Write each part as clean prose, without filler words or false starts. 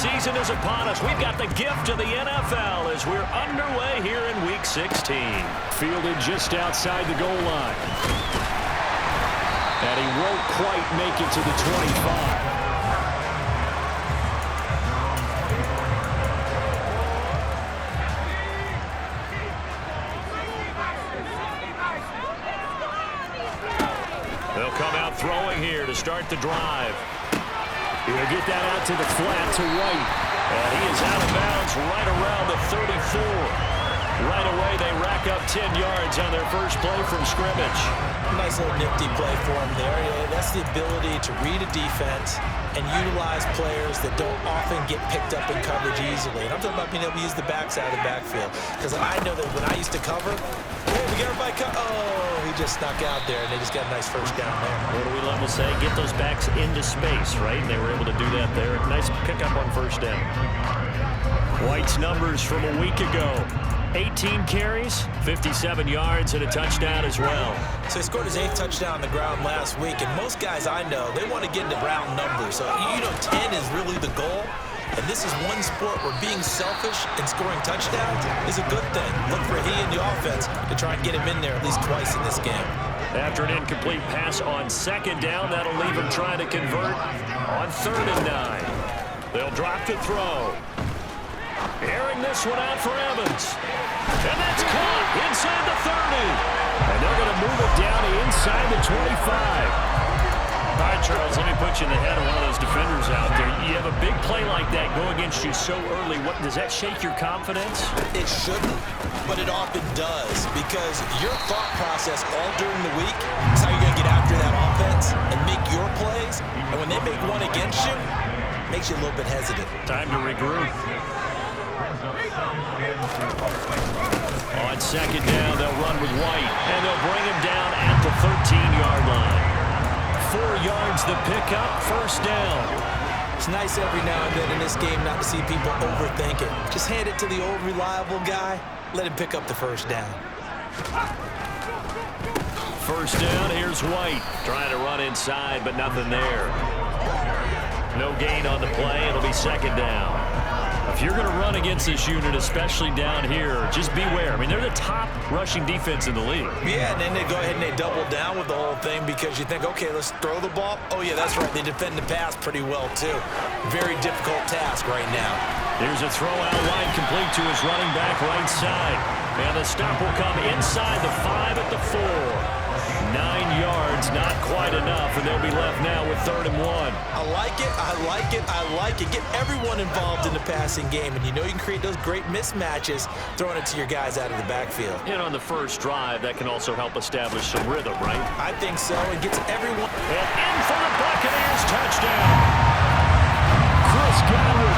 season is upon us. We've got the gift of the NFL as we're underway here in Week 16. Fielded just outside the goal line. And he won't quite make it to the 25. They'll come out throwing here to start the drive. He'll get that out to the flat to White. And he is out of bounds right around the 34. Right away, they rack up 10 yards on their first play from scrimmage. Nice little nifty play for him there. That's the ability to read a defense and utilize players that don't often get picked up in coverage easily. And I'm talking about being able to use the backside of the backfield. Because I know that when I used to cover, hey, we got everybody he just snuck out there, and they just got a nice first down there. What do we level say? Get those backs into space, right? And they were able to do that there. Nice pickup on first down. White's numbers from a week ago. 18 carries, 57 yards, and a touchdown as well. So he scored his 8th touchdown on the ground last week, and most guys I know, they want to get into round numbers. So, 10 is really the goal. And this is one sport where being selfish and scoring touchdowns is a good thing. Look for he and the offense to try and get him in there at least twice in this game. After an incomplete pass on second down, that'll leave him trying to convert on 3rd and 9. They'll drop to throw. Airing this one out for Evans. And that's caught inside the 30. And they're going to move it down to inside the 25. All right, Charles, let me put you in the head of one of those defenders out there. You have a big play like that go against you so early. Does that shake your confidence? It shouldn't, but it often does, because your thought process all during the week is how you're going to get after that offense and make your plays. And when they make one against you, it makes you a little bit hesitant. Time to regroup. On second down, they'll run with White, and they'll bring him down at the 13-yard line. 4 yards the pickup, first down. It's nice every now and then in this game not to see people overthink it. Just hand it to the old reliable guy. Let him pick up the first down. First down, here's White. Trying to run inside, but nothing there. No gain on the play. It'll be second down. If you're going to run against this unit, especially down here, just beware. I mean, they're the top rushing defense in the league. Yeah, and then they go ahead and they double down with the whole thing because you think, okay, let's throw the ball. Oh, yeah, that's right. They defend the pass pretty well, too. Very difficult task right now. Here's a throw out wide complete to his running back right side. And the stop will come inside the 5 at the 4. 9 yards, not quite enough, and they'll be left now with 3rd and 1. I like it, I like it, I like it. Get everyone involved in the passing game, and you know you can create those great mismatches throwing it to your guys out of the backfield. And on the first drive, that can also help establish some rhythm, right? I think so. It gets everyone. And in for the Buccaneers touchdown. Chris Godwin.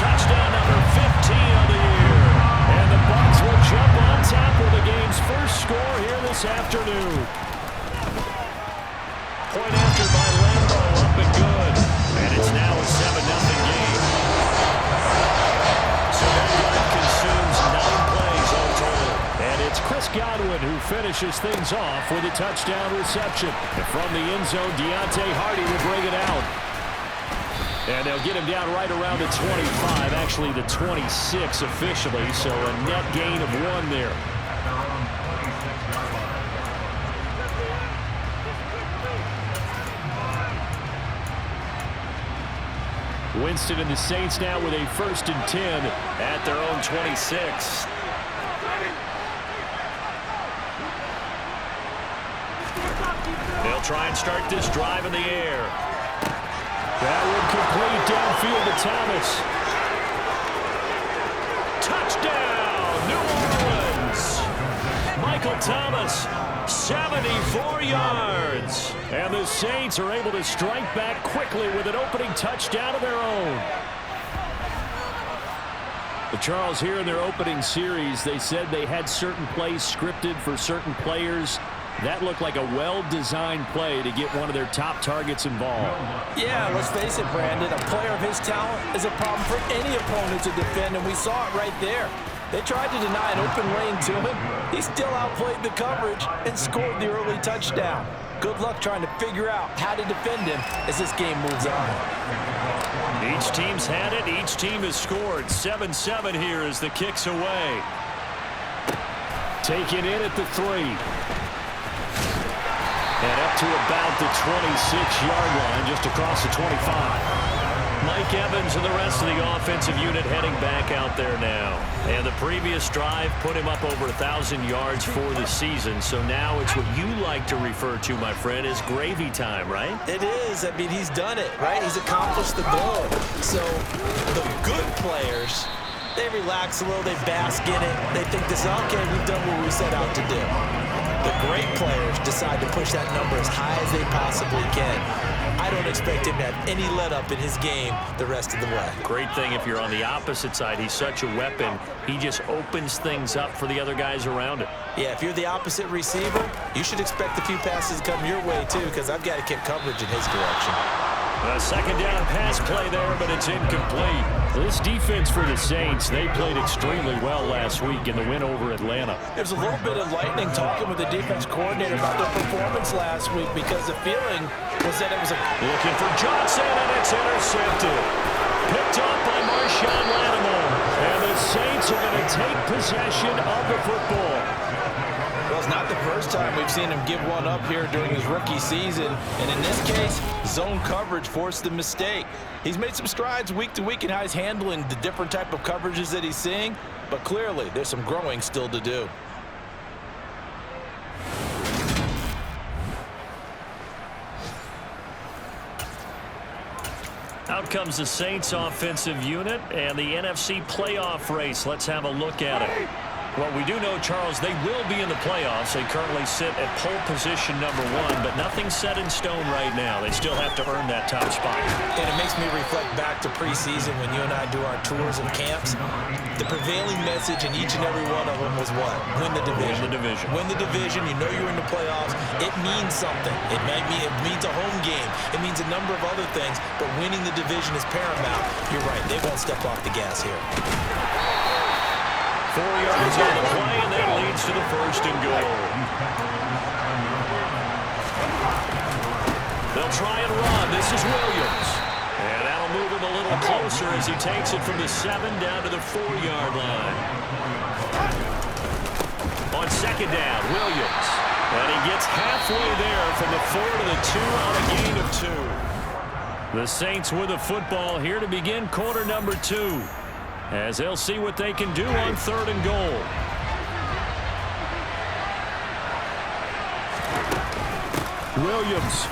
Touchdown number 15 of the year. And the Bucs will jump on top with the game's first score here this afternoon. Point after by Lambo, up and good. And it's now a 7-0 game. So that drive consumes 9 plays all total. And it's Chris Godwin who finishes things off with a touchdown reception. And from the end zone, Deontay Hardy will bring it out. And they'll get him down right around the 25, actually the 26 officially, so a net gain of 1 there. Winston and the Saints now with a 1st and 10 at their own 26. They'll try and start this drive in the air. That would complete downfield to Thomas. Touchdown, New Orleans. Michael Thomas, 74 yards. And the Saints are able to strike back quickly with an opening touchdown of their own. The Charles, here in their opening series, they said they had certain plays scripted for certain players. That looked like a well-designed play to get one of their top targets involved. Yeah, let's face it, Brandon. A player of his talent is a problem for any opponent to defend, and we saw it right there. They tried to deny an open lane to him. He still outplayed the coverage and scored the early touchdown. good luck trying to figure out how to defend him as this game moves on. Each team's had it. Each team has scored. 7-7 here as the kick's away. Taken in at the 3. And up to about the 26-yard line, just across the 25. Mike Evans and the rest of the offensive unit heading back out there now. And the previous drive put him up over 1,000 yards for the season. So now it's what you like to refer to, my friend, as gravy time, right? It is. I mean, he's done it, right? He's accomplished the goal. So the good players, they relax a little. They bask in it. They think this is, okay, we've done what we set out to do. The great players decide to push that number as high as they possibly can. I don't expect him to have any let-up in his game the rest of the way. Great thing if you're on the opposite side. He's such a weapon. He just opens things up for the other guys around him. Yeah, if you're the opposite receiver, you should expect a few passes to come your way, too, because I've got to kick coverage in his direction. A second down pass play there, but it's incomplete. This defense for the Saints, they played extremely well last week in the win over Atlanta. There's a little bit of lightning talking with the defense coordinator about their performance last week because the feeling was that it was a... Looking for Johnson, and it's intercepted. Picked up by Marshawn Lattimore. And the Saints are going to take possession of the football. Well, it's not the first time we've seen him give one up here during his rookie season. And in this case, zone coverage forced the mistake. He's made some strides week to week in how he's handling the different type of coverages that he's seeing. But clearly, there's some growing still to do. Out comes the Saints offensive unit and the NFC playoff race. Let's have a look at it. Well, we do know, Charles, they will be in the playoffs. They currently sit at pole position #1, but nothing's set in stone right now. They still have to earn that top spot. And it makes me reflect back to preseason when you and I do our tours of camps. The prevailing message in each and every one of them was what? Win the division. Win the division. Win the division. You know you're in the playoffs. It means something. It means a home game. It means a number of other things, but winning the division is paramount. You're right. They won't step off the gas here. 4 yards on the play, and that leads to the 1st and goal. They'll try and run. This is Williams. And that'll move him a little closer as he takes it from the 7 down to the 4-yard line. On 2nd down, Williams. And he gets halfway there from the 4 to the 2 on a gain of 2. The Saints with the football here to begin quarter number 2. As they'll see what they can do on 3rd and goal. Williams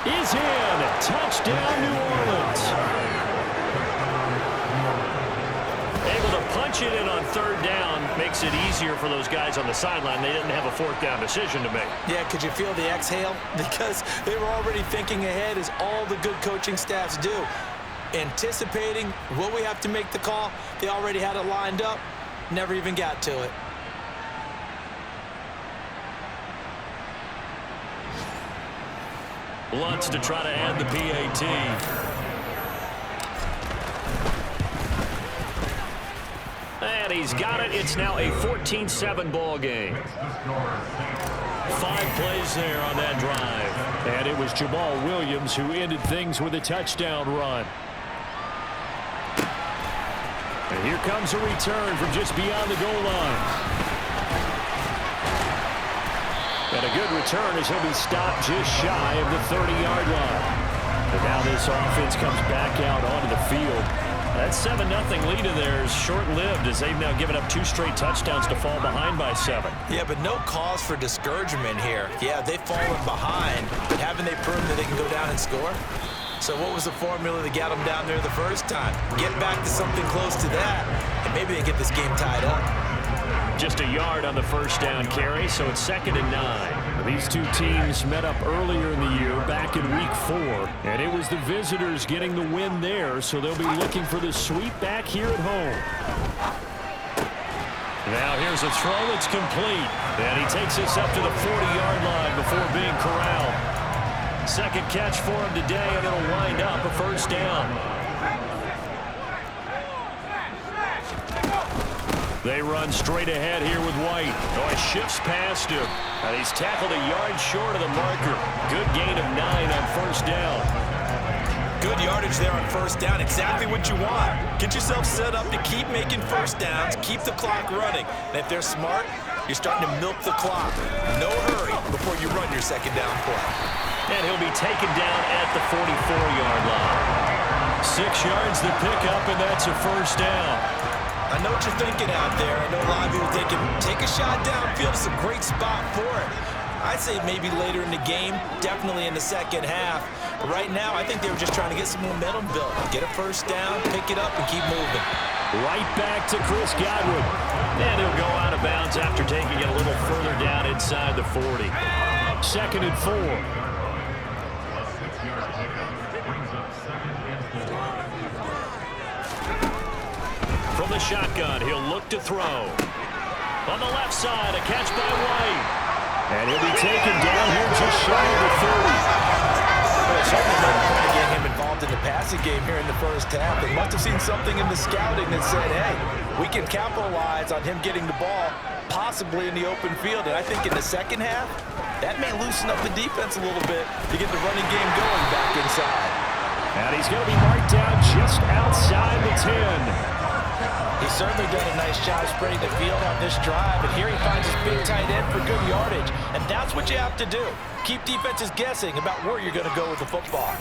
is in. Touchdown, New Orleans. Able to punch it in on 3rd down makes it easier for those guys on the sideline. They didn't have a 4th down decision to make. Yeah, could you feel the exhale? Because they were already thinking ahead, as all the good coaching staffs do. Anticipating, will we have to make the call? They already had it lined up, never even got to it. Lutz to try to add the PAT. And he's got it. It's now a 14-7 ball game. 5 plays there on that drive. And it was Jamal Williams who ended things with a touchdown run. And here comes a return from just beyond the goal line. And a good return as he'll be stopped just shy of the 30-yard line. And now this offense comes back out onto the field. That 7-0 lead of theirs short-lived as they've now given up 2 straight touchdowns to fall behind by 7. Yeah, but no cause for discouragement here. Yeah, they've fallen behind, but haven't they proven that they can go down and score? So what was the formula that got them down there the first time? Get back to something close to that, and maybe they get this game tied up. Just a yard on the 1st down carry, so it's 2nd and 9. These two teams met up earlier in the year, back in week 4, and it was the visitors getting the win there, so they'll be looking for the sweep back here at home. Now here's a throw that's complete, and he takes us up to the 40-yard line before being corralled. 2nd catch for him today, and it'll wind up a 1st down. They run straight ahead here with White. Oh, he shifts past him. And he's tackled a yard short of the marker. Good gain of 9 on first down. Good yardage there on first down. Exactly what you want. Get yourself set up to keep making first downs, keep the clock running. And if they're smart, you're starting to milk the clock. No hurry before you run your second down play. And he'll be taken down at the 44-yard line. 6 yards to pick up, and that's a first down. I know what you're thinking out there. I know a lot of you are thinking, take a shot downfield. It's a great spot for it. I'd say maybe later in the game, definitely in the second half. But right now, I think they were just trying to get some momentum built. Get a first down, pick it up, and keep moving. Right back to Chris Godwin. And he'll go out of bounds after taking it a little further down inside the 40. 2nd and 4. From the shotgun, he'll look to throw. On the left side, a catch by White. And he'll be taken down here just shy of the 30. Well, certainly not trying to get him involved in the passing game here in the first half. They must have seen something in the scouting that said, hey, we can capitalize on him getting the ball possibly in the open field. And I think in the second half, that may loosen up the defense a little bit to get the running game going back inside. And he's going to be marked down just outside the 10. He's certainly done a nice job spreading the field on this drive, and here he finds his big tight end for good yardage. And that's what you have to do. Keep defenses guessing about where you're going to go with the football.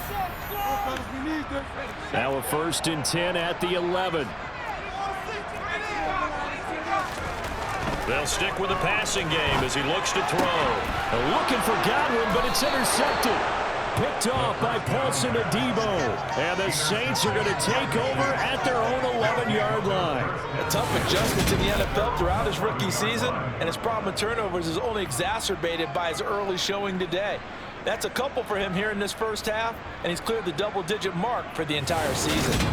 Now a 1st and 10 at the 11. They'll stick with the passing game as he looks to throw. Looking for Godwin, but it's intercepted. Picked off by Paulson Adebo. And the Saints are going to take over at their own 11-yard line. A tough adjustment to the NFL throughout his rookie season, and his problem with turnovers is only exacerbated by his early showing today. That's a couple for him here in this first half, and he's cleared the double-digit mark for the entire season.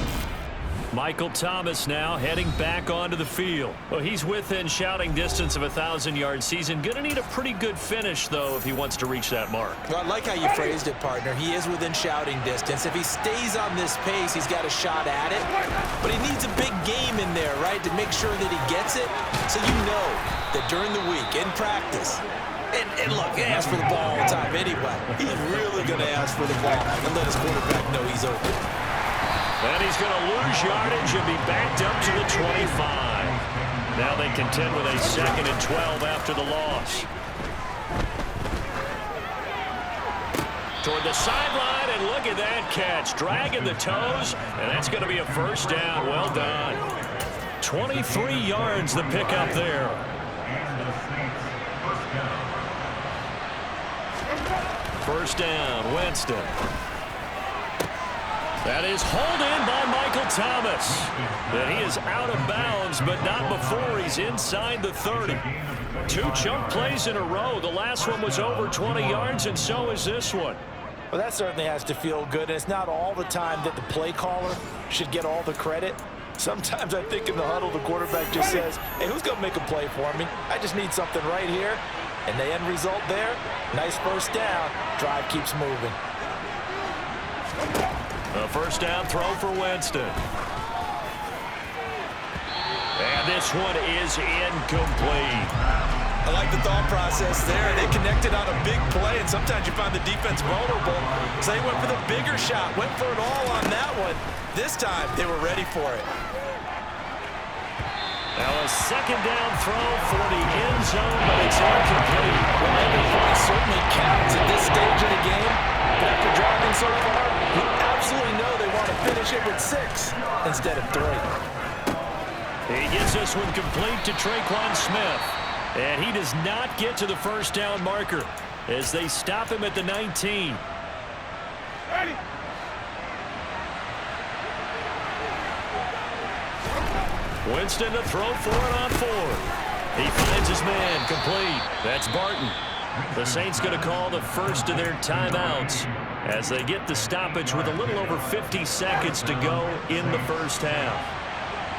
Michael Thomas now heading back onto the field. Well, he's within shouting distance of a 1,000-yard season. Going to need a pretty good finish, though, if he wants to reach that mark. Well, I like how you phrased it, partner. He is within shouting distance. If he stays on this pace, he's got a shot at it. But he needs a big game in there, right, to make sure that he gets it. So you know that during the week, in practice, and look, he asks for the ball all the time anyway. He's really going to ask for the ball and let his quarterback know he's open. And he's going to lose yardage and be backed up to the 25. Now they contend with a 2nd and 12 after the loss. Toward the sideline, and look at that catch. Dragging the toes, and that's going to be a first down. Well done. 23 yards the pickup there. First down, Winston. That is hauled in by Michael Thomas. And he is out of bounds, but not before he's inside the 30. 2 chunk plays in a row. The last one was over 20 yards, and so is this one. Well, that certainly has to feel good. And it's not all the time that the play caller should get all the credit. Sometimes I think in the huddle, the quarterback just says, hey, who's going to make a play for me? I just need something right here. And the end result there, nice first down. Drive keeps moving. A first down throw for Winston. And this one is incomplete. I like the thought process there. They connected on a big play, and sometimes you find the defense vulnerable. So they went for the bigger shot, went for it all on that one. This time, they were ready for it. Now a second down throw for the end zone, but it's incomplete. Well, every point certainly counts at this stage of the game. But after driving so far, you absolutely know they want to finish it with 6 instead of 3. He gets this one complete to Traquan Smith. And he does not get to the first down marker as they stop him at the 19. Ready. Winston to throw for it on 4. He finds his man complete. That's Barton. The Saints going to call the first of their timeouts as they get the stoppage with a little over 50 seconds to go in the first half.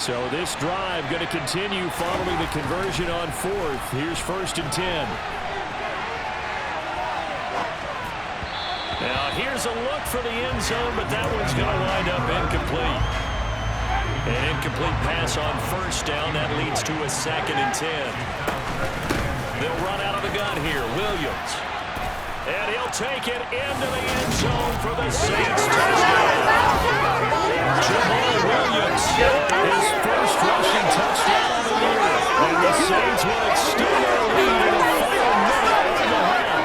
So this drive going to continue following the conversion on 4th. Here's 1st and 10. Now here's a look for the end zone, but that one's going to wind up incomplete. An incomplete pass on first down. That leads to a 2nd and 10. They'll run out of the gun here. Williams. And he'll take it into the end zone for the Saints touchdown. Jamal Williams, his first rushing touchdown of the year. And the Saints will extend their lead in the final minute of the half.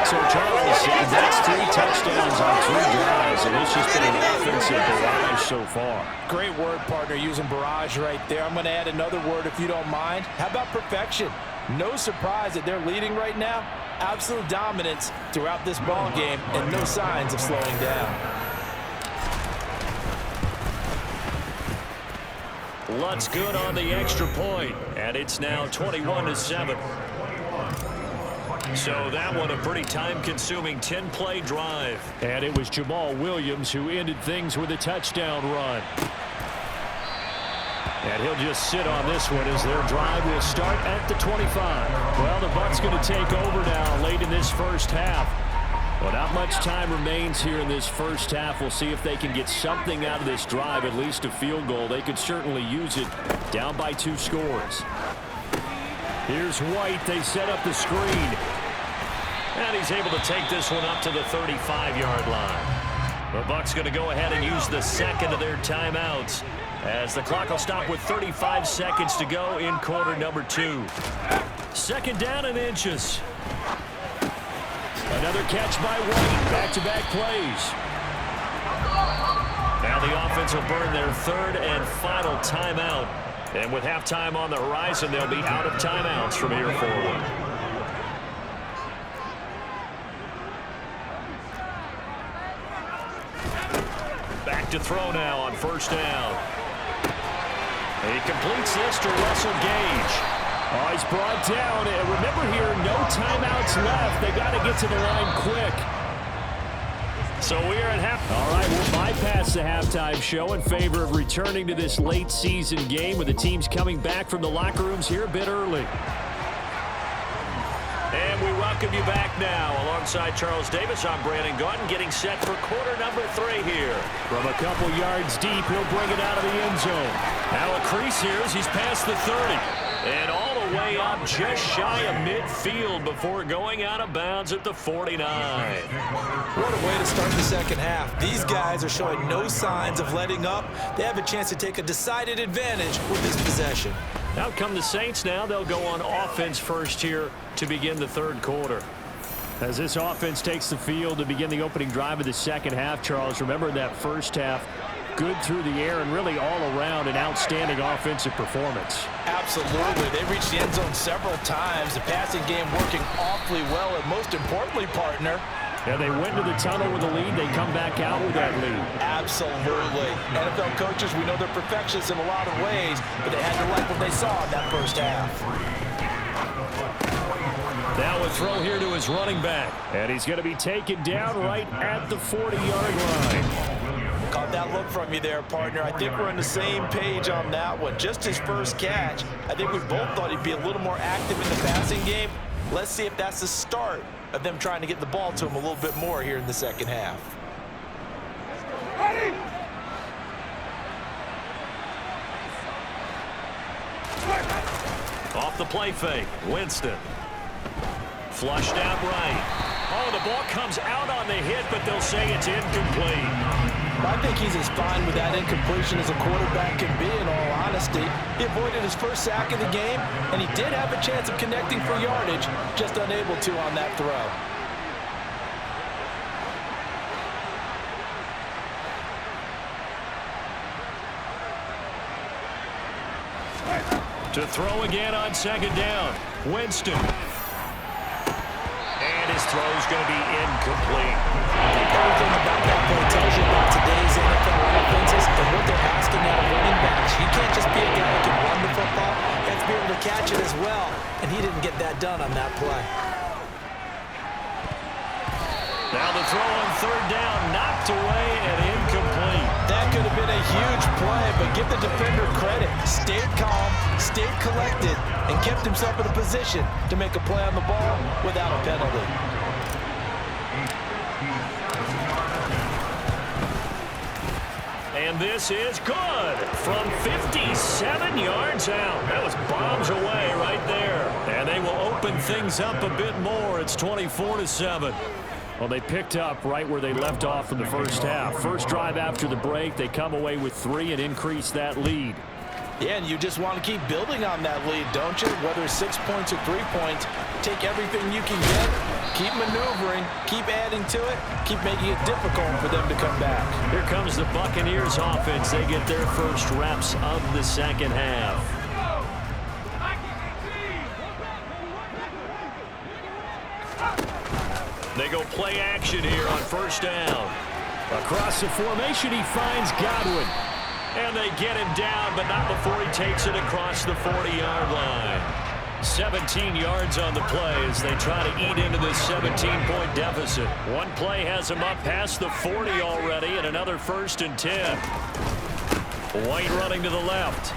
So, Charles, that's 3 touchdowns on 3 drives, and it's just been an offensive barrage so far. Great word, partner, using barrage right there. I'm going to add another word if you don't mind. How about perfection? No surprise that they're leading right now. Absolute dominance throughout this ball game and no signs of slowing down. Lutt's good on the extra point, and it's now 21-7. So that one a pretty time-consuming 10-play drive. And it was Jamal Williams who ended things with a touchdown run. And he'll just sit on this one as their drive will start at the 25. Well, the Bucs going to take over now late in this first half. Well, not much time remains here in this first half. We'll see if they can get something out of this drive, at least a field goal. They could certainly use it down by 2 scores. Here's White. They set up the screen. And he's able to take this one up to the 35-yard line. The Bucs going to go ahead and use the second of their timeouts, as the clock will stop with 35 seconds to go in quarter number 2. 2nd down and inches. Another catch by White. Back-to-back plays. Now the offense will burn their 3rd and final timeout. And with halftime on the horizon, they'll be out of timeouts from here forward. Back to throw now on 1st down. He completes this to Russell Gage. Oh, he's brought down. And remember here, no timeouts left. They got to get to the line quick. So we are at half. All right, we'll bypass the halftime show in favor of returning to this late season game with the teams coming back from the locker rooms here a bit early. And we welcome you back now. Alongside Charles Davis, I'm Brandon Gaudin, getting set for quarter number 3 here. From a couple yards deep, he'll bring it out of the end zone. Now a crease here as he's past the 30. And all the way up just shy of midfield before going out of bounds at the 49. What a way to start the second half. These guys are showing no signs of letting up. They have a chance to take a decided advantage with this possession. Out come the Saints now. They'll go on offense first here to begin the 3rd quarter. As this offense takes the field to begin the opening drive of the second half, Charles, remember that first half, good through the air and really all around an outstanding offensive performance. Absolutely. They reached the end zone several times. The passing game working awfully well, and most importantly, partner, yeah, they went to the tunnel with a lead. They come back out with that lead. Absolutely. NFL coaches, we know they're perfectionists in a lot of ways, but they had to like what they saw in that first half. Now a throw here to his running back. And he's going to be taken down right at the 40-yard line. Caught that look from you there, partner. I think we're on the same page on that one. Just his first catch. I think we both thought he'd be a little more active in the passing game. Let's see if that's the start of them trying to get the ball to him a little bit more here in the second half. Ready? Off the play fake, Winston. Flushed out right. Oh, the ball comes out on the hit, but they'll say it's incomplete. I think he's as fine with that incompletion as a quarterback can be, in all honesty. He avoided his first sack of the game, and he did have a chance of connecting for yardage, just unable to on that throw. To throw again on 2nd down, Winston. And his throw's going to be incomplete. Everything about that play tells you about today's NFL offenses and what they're asking out of running backs. You can't just be a guy who can run the football. You have to be able to catch it as well, and he didn't get that done on that play. Now the throw on 3rd down, knocked away and incomplete. That could have been a huge play, but give the defender credit. Stayed calm, stayed collected, and kept himself in a position to make a play on the ball without a penalty. And And this is good from 57 yards out. That was bombs away right there. And they will open things up a bit more. It's 24-7. Well, they picked up right where they left off in the first half. First drive after the break, they come away with 3 and increase that lead. Yeah, and you just want to keep building on that lead, don't you? Whether it's 6 points or 3 points, take everything you can get, keep maneuvering, keep adding to it, keep making it difficult for them to come back. Here comes the Buccaneers offense. They get their first reps of the second half. They go play action here on first down. Across the formation, he finds Godwin. And they get him down, but not before he takes it across the 40-yard line. 17 yards on the play as they try to eat into this 17-point deficit. One play has them up past the 40 already, and another 1st and 10. White running to the left.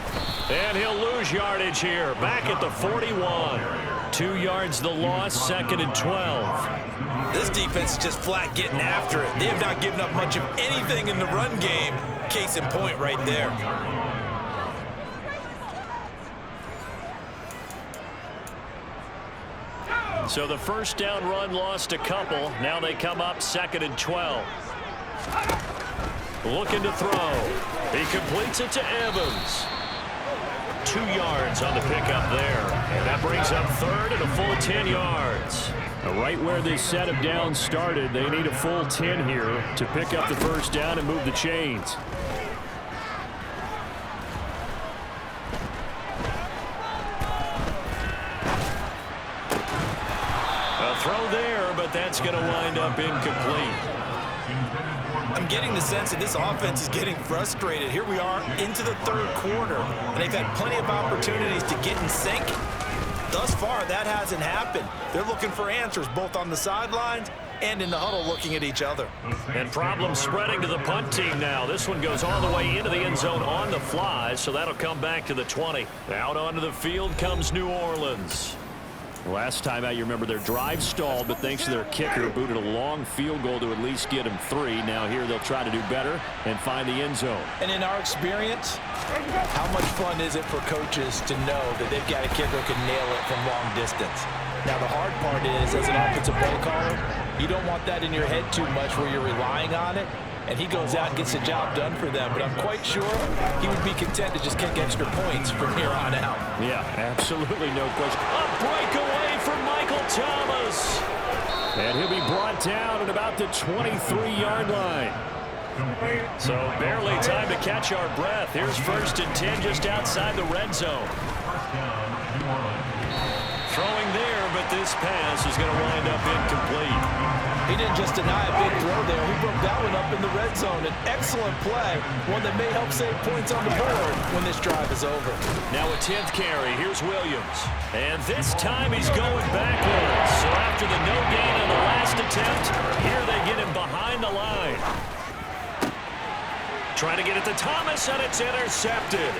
And he'll lose yardage here. Back at the 41. 2 yards the loss, 2nd and 12. This defense is just flat getting after it. They have not given up much of anything in the run game. Case in point right there. So the first down run lost a couple. Now they come up 2nd and 12. Looking to throw. He completes it to Evans. 2 yards on the pickup there. And that brings up 3rd and a full 10 yards. Right where this set of downs started, they need a full 10 here to pick up the first down and move the chains. A throw there, but that's going to wind up incomplete. I'm getting the sense that this offense is getting frustrated. Here we are into the 3rd quarter, and they've had plenty of opportunities to get in sync. Thus far, that hasn't happened. They're looking for answers both on the sidelines and in the huddle looking at each other. And problems spreading to the punt team now. This one goes all the way into the end zone on the fly, so that'll come back to the 20. Out onto the field comes New Orleans. Last time out, you remember their drive stalled, but thanks to their kicker, booted a long field goal to at least get them 3. Now here they'll try to do better and find the end zone. And in our experience, how much fun is it for coaches to know that they've got a kicker who can nail it from long distance? Now the hard part is, as an offensive play caller, you don't want that in your head too much where you're relying on it. And he goes out and gets the job done for them. But I'm quite sure he would be content to just kick extra points from here on out. Yeah, absolutely no question. A breakaway from Michael Thomas. And he'll be brought down at about the 23-yard line. So barely time to catch our breath. Here's 1st and 10 just outside the red zone. Throwing there, but this pass is going to wind up incomplete. He didn't just deny a big throw there. He broke that one up in the red zone. An excellent play, one that may help save points on the board when this drive is over. Now a 10th carry. Here's Williams. And this time he's going backwards. So after the no gain on the last attempt, here they get him behind the line. Trying to get it to Thomas, and it's intercepted.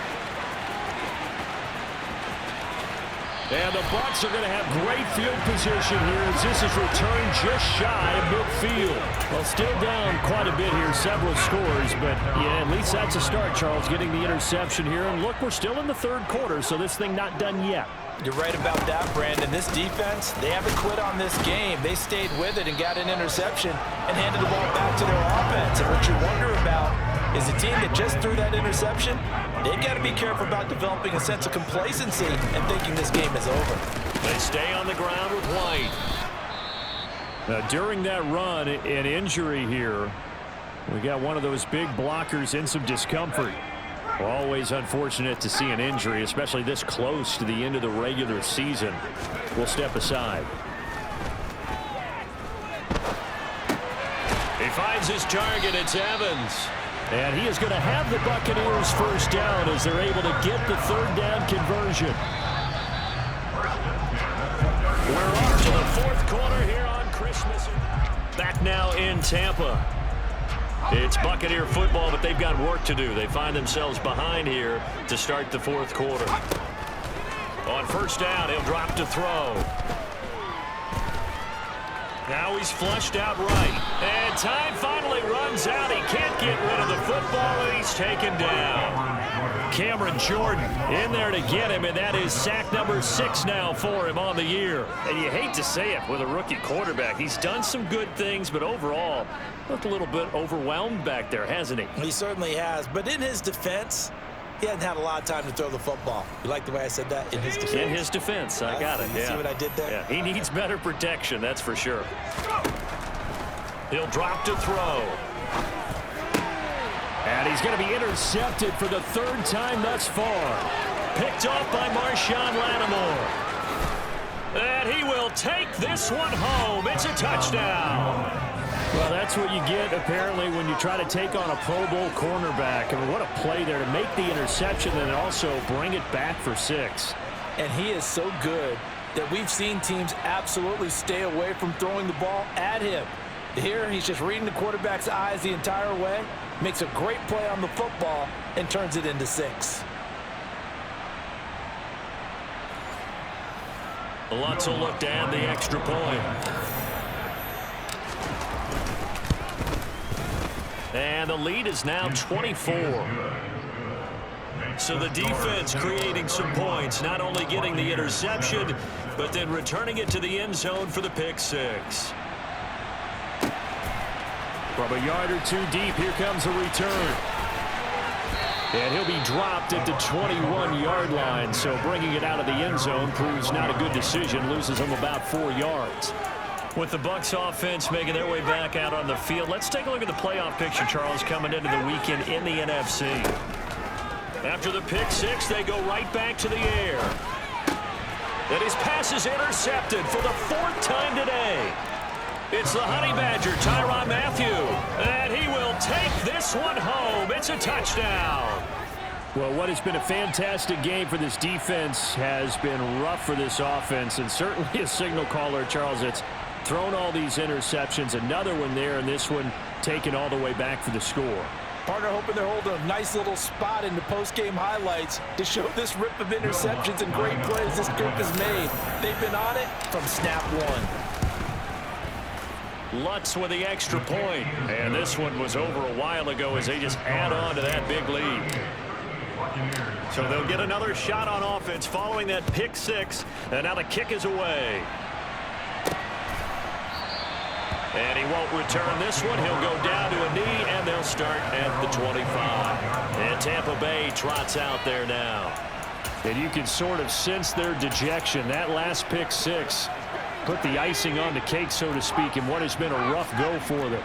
And the Bucs are going to have great field position here as this is returned just shy of midfield. Well, still down quite a bit here, several scores, but yeah, at least that's a start, Charles, getting the interception here. And look, we're still in the 3rd quarter, so this thing not done yet. You're right about that, Brandon. This defense, they haven't quit on this game. They stayed with it and got an interception and handed the ball back to their offense. And what you wonder about is the team that just threw that interception, they've got to be careful about developing a sense of complacency and thinking this game is over. They stay on the ground with White. Now, during that run, an injury here. We got one of those big blockers in some discomfort. Always unfortunate to see an injury, especially this close to the end of the regular season. We'll step aside. He finds his target. It's Evans. And he is going to have the Buccaneers first down as they're able to get the 3rd down conversion. We're up to the 4th quarter here on Christmas. Back now in Tampa. It's Buccaneer football, but they've got work to do. They find themselves behind here to start the 4th quarter. On first down, he'll drop to throw. Now he's flushed out right. And time finally runs out. He can't get rid of the football, and he's taken down. Cameron Jordan in there to get him, and that is sack number 6 now for him on the year. And you hate to say it with a rookie quarterback. He's done some good things, but overall, looked a little bit overwhelmed back there, hasn't he? He certainly has, but in his defense, he hasn't had a lot of time to throw the football. You like the way I said that? In his defense. In his defense, I got it. You yeah. see what I did there? Yeah, he needs better protection, that's for sure. He'll drop to throw. And he's going to be intercepted for the 3rd time thus far. Picked off by Marshawn Lattimore. And he will take this one home. It's a touchdown. Well, that's what you get, apparently, when you try to take on a Pro Bowl cornerback. I mean, what a play there to make the interception and also bring it back for 6. And he is so good that we've seen teams absolutely stay away from throwing the ball at him. Here, he's just reading the quarterback's eyes the entire way, makes a great play on the football, and turns it into 6. Lutz will look to add the extra point. And the lead is now 24. So the defense creating some points, not only getting the interception, but then returning it to the end zone for the pick 6. From a yard or 2 deep, here comes a return. And he'll be dropped at the 21-yard line, so bringing it out of the end zone proves not a good decision, loses him about 4 yards. With the Bucs offense making their way back out on the field, let's take a look at the playoff picture, Charles, coming into the weekend in the NFC. After the pick 6, they go right back to the air. And his pass is intercepted for the 4th time today. It's the Honey Badger, Tyrann Mathieu, and he will take this one home. It's a touchdown. Well, what has been a fantastic game for this defense has been rough for this offense, and certainly a signal caller, Charles, that's thrown all these interceptions. Another one there, and this one taken all the way back for the score. Partner hoping they're holding a nice little spot in the post-game highlights to show this rip of interceptions and great plays this group has made. They've been on it from snap 1. Lutz with the extra point. And this one was over a while ago as they just add on to that big lead. So they'll get another shot on offense following that pick 6. And now the kick is away. And he won't return this one. He'll go down to a knee, and they'll start at the 25. And Tampa Bay trots out there now. And you can sort of sense their dejection. That last pick 6 put the icing on the cake, so to speak, in what has been a rough go for them.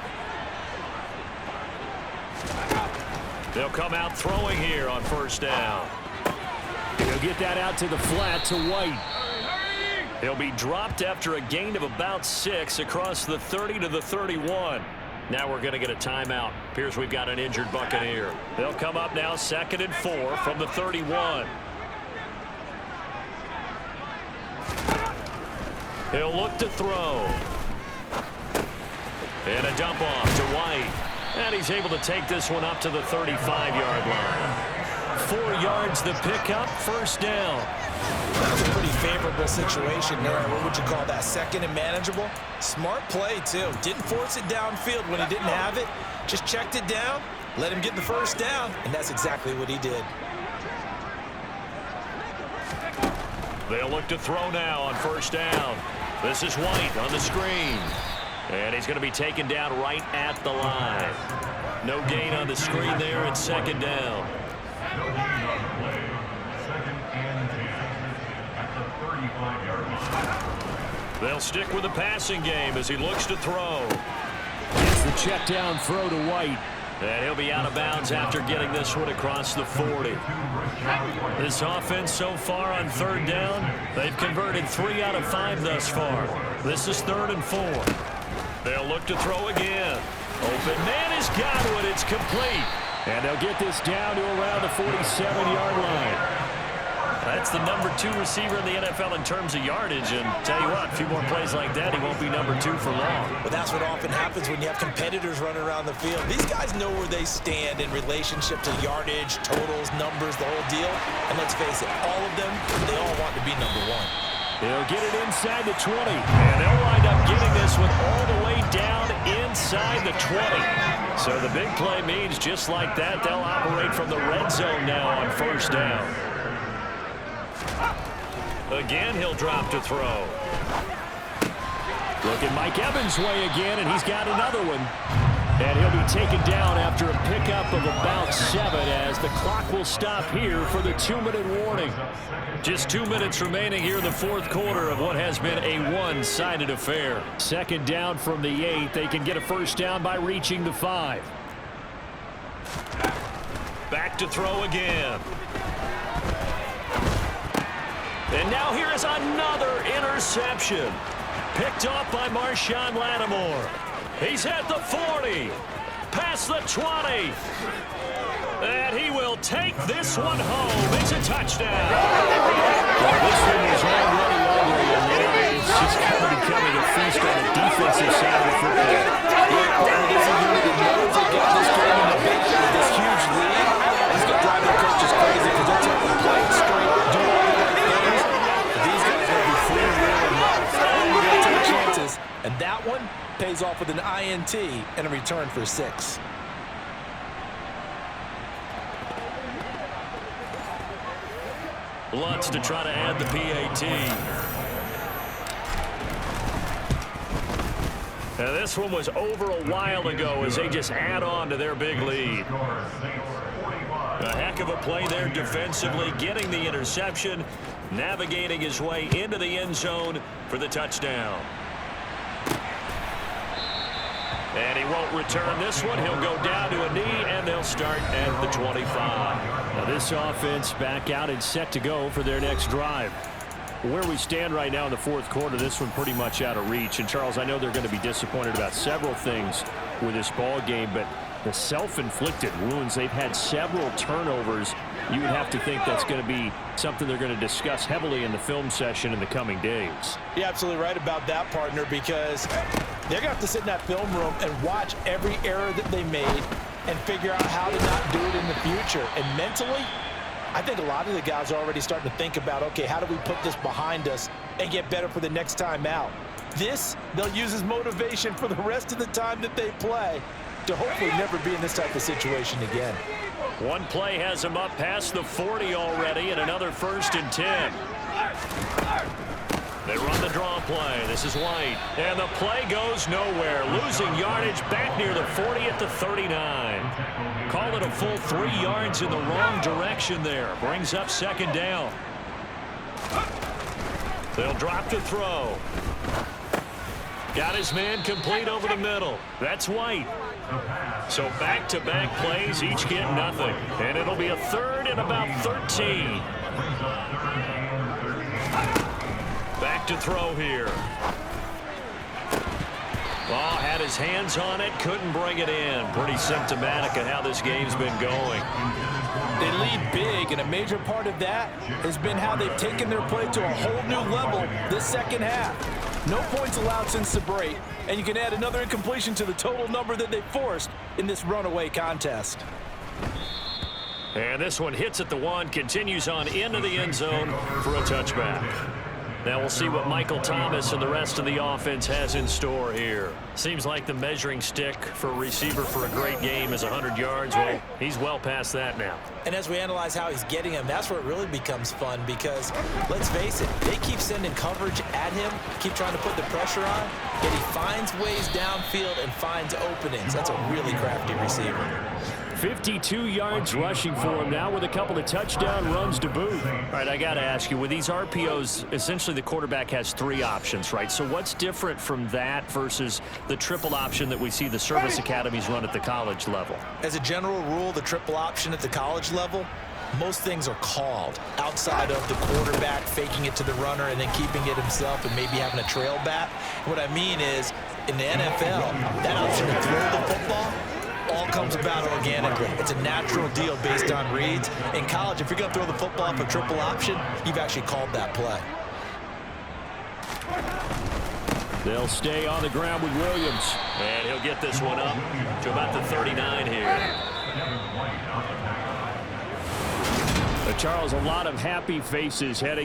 They'll come out throwing here on 1st down. He'll get that out to the flat to White. He'll be dropped after a gain of about 6 across the 30 to the 31. Now we're going to get a timeout. Appears we've got an injured Buccaneer. They'll come up now 2nd and 4 from the 31. He'll look to throw. And a dump off to White. And he's able to take this one up to the 35-yard line. 4 yards the pickup, 1st down. That was a pretty favorable situation there. What would you call that? 2nd and manageable? Smart play, too. Didn't force it downfield when he didn't have it. Just checked it down, let him get the 1st down, and that's exactly what he did. They'll look to throw now on 1st down. This is White on the screen. And he's going to be taken down right at the line. No gain on the screen there. It's 2nd down. No gain on the play. 2nd and 10 at the 35-yard line. They'll stick with the passing game as he looks to throw. Gets the check down throw to White. And he'll be out of bounds after getting this one across the 40. This offense so far on 3rd down, they've converted 3 out of 5 thus far. This is 3rd and 4. They'll look to throw again. Open man is Godwin. It's complete. And they'll get this down to around the 47-yard line. That's the number 2 receiver in the NFL in terms of yardage. And tell you what, a few more plays like that, he won't be number 2 for long. But that's what often happens when you have competitors running around the field. These guys know where they stand in relationship to yardage, totals, numbers, the whole deal. And let's face it, all of them, they all want to be number 1. They'll get it inside the 20. And they'll wind up getting this one all the way down inside the 20. So the big play means just like that, they'll operate from the red zone now on first down. Again, he'll drop to throw. Look at Mike Evans' way again, and he's got another one. And he'll be taken down after a pickup of about 7 as the clock will stop here for the 2-minute warning. Just 2 minutes remaining here in the fourth quarter of what has been a one-sided affair. Second down from the 8. They can get a first down by reaching the 5. Back to throw again. And now here is another interception. Picked off by Marshawn Lattimore. He's at the 40. Past the 20. And he will take this one home. It's a touchdown. Well, this one is already over, and now it's just kind of becoming a feast on the defensive side of the football. This is a unit that knows they got this game in the bench with this huge lead. He's going to drive their coaches crazy because they're telling them play it straight, do all the right things. These guys are going to be free wheeling life. They're going to take chances, and that one pays off with an INT and a return for 6. Lutz to try to add the PAT. Now this one was over a while ago as they just add on to their big lead. A heck of a play there defensively, getting the interception, navigating his way into the end zone for the touchdown. And he won't return this one. He'll go down to a knee, and they'll start at the 25. Now this offense back out and set to go for their next drive. Where we stand right now in the fourth quarter, this one pretty much out of reach. And, Charles, I know they're going to be disappointed about several things with this ball game, but the self-inflicted wounds, they've had several turnovers. You would have to think that's going to be something they're going to discuss heavily in the film session in the coming days. You're absolutely right about that, partner, because they're going to have to sit in that film room and watch every error that they made and figure out how to not do it in the future. And mentally, I think a lot of the guys are already starting to think about, okay, how do we put this behind us and get better for the next time out? This, they'll use as motivation for the rest of the time that they play to hopefully never be in this type of situation again. One play has him up past the 40 already, and another 1st and 10. They run the draw play. This is White. And the play goes nowhere. Losing yardage back near the 40 at the 39. Call it a full 3 yards in the wrong direction there. Brings up second down. They'll drop to throw. Got his man complete over the middle. That's White. So back-to-back plays, each get nothing. And it'll be a 3rd and about 13. Back to throw here. Ball had his hands on it, couldn't bring it in. Pretty symptomatic of how this game's been going. They lead big, and a major part of that has been how they've taken their play to a whole new level this second half. No points allowed since the break, and you can add another incompletion to the total number that they forced in this runaway contest. And this one hits at the 1, continues on into the end zone for a touchback. Now we'll see what Michael Thomas and the rest of the offense has in store here. Seems like the measuring stick for a receiver for a great game is 100 yards. Well, he's well past that now. And as we analyze how he's getting him, that's where it really becomes fun because, let's face it, they keep sending coverage at him, keep trying to put the pressure on, yet he finds ways downfield and finds openings. That's a really crafty receiver. 52 yards rushing for him now with a couple of touchdown runs to boot. All right, I got to ask you, with these RPOs, essentially the quarterback has 3 options, right? So what's different from that versus the triple option that we see the service academies run at the college level? As a general rule, the triple option at the college level, most things are called outside of the quarterback faking it to the runner and then keeping it himself and maybe having a trail back. What I mean is, in the NFL, that option to throw the football all comes about organically. It's a natural deal based on reads. In college, if you're going to throw the football for triple option, you've actually called that play. They'll stay on the ground with Williams. And he'll get this one up to about the 39 here. Charles, a lot of happy faces heading